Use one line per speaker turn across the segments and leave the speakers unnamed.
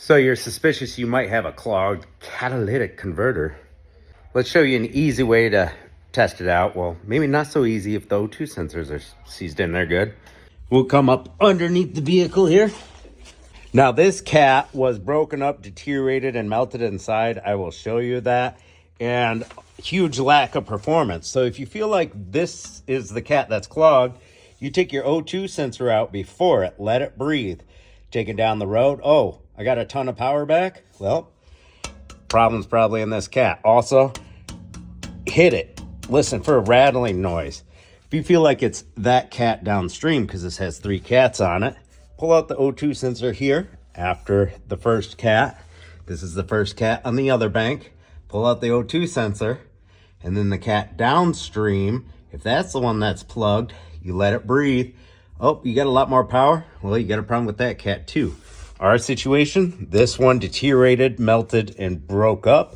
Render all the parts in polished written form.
So you're suspicious you might have a clogged catalytic converter. Let's show you an easy way to test it out. Well, maybe not so easy if the O2 sensors are seized in there good. We'll come up underneath the vehicle here. Now this cat was broken up, deteriorated, and melted inside. I will show you that. And huge lack of performance. So if you feel like this is the cat that's clogged, you take your O2 sensor out before it, let it breathe. Take it down the road. Oh, I got a ton of power back. Well, problem's probably in this cat. Also, hit it. Listen for a rattling noise. If you feel like it's that cat downstream, because this has 3 cats on it, pull out the O2 sensor here after the first cat. This is the first cat on the other bank. Pull out the O2 sensor, and then the cat downstream, if that's the one that's plugged, you let it breathe. Oh, you got a lot more power? Well, you got a problem with that cat too. Our situation, this one deteriorated, melted, and broke up.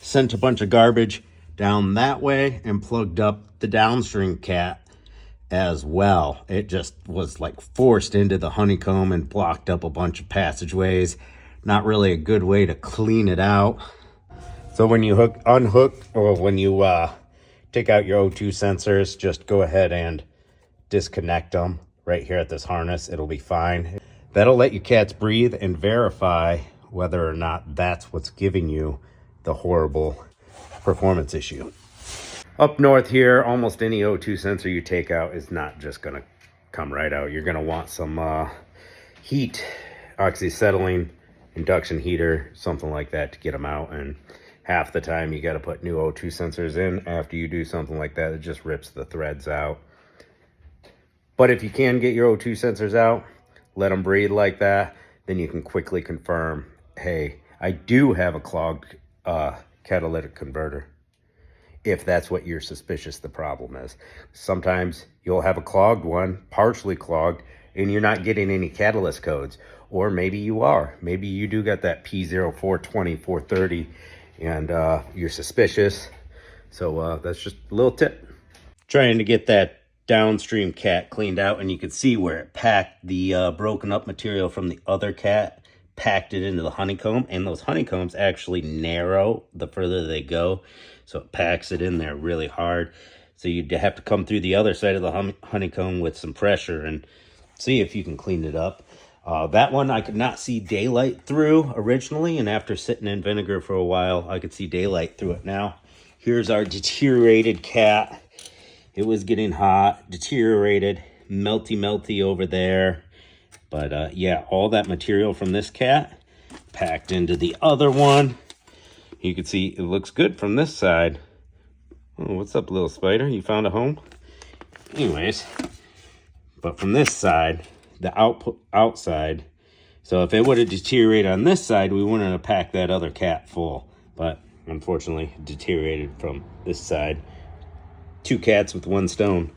Sent a bunch of garbage down that way and plugged up the downstream cat as well. It just was like forced into the honeycomb and blocked up a bunch of passageways. Not really a good way to clean it out. So when you unhook, or when you take out your O2 sensors, just go ahead and disconnect them right here at this harness. It'll be fine. That'll let your cats breathe and verify whether or not that's what's giving you the horrible performance issue. Up north here, almost any O2 sensor you take out is not just gonna come right out. You're gonna want some heat, oxyacetylene, induction heater, something like that to get them out. And half the time you got to put new O2 sensors in. After you do something like that, it just rips the threads out. But if you can get your O2 sensors out, let them breathe like that, then you can quickly confirm, hey, I do have a clogged catalytic converter, if that's what you're suspicious the problem is. Sometimes you'll have a clogged one, partially clogged, and you're not getting any catalyst codes. Or maybe you are. Maybe you do got that P0420 P0430 and you're suspicious. So that's just a little tip. Trying to get that downstream cat cleaned out, and you can see where it packed the broken up material from the other cat, packed it into the honeycomb, and those honeycombs actually narrow the further they go, so it packs it in there really hard. So you'd have to come through the other side of the honeycomb with some pressure and see if you can clean it up. That one I could not see daylight through originally, and after sitting in vinegar for a while, I could see daylight through it now. Here's our deteriorated cat. It was getting hot, deteriorated, melty over there. But yeah, all that material from this cat packed into the other one. You can see it looks good from this side. Oh, what's up, little spider? You found a home? Anyways, but from this side, the outside, so if it would have deteriorated on this side, we wouldn't have packed that other cat full. But unfortunately, it deteriorated from this side. 2 cats with 1 stone.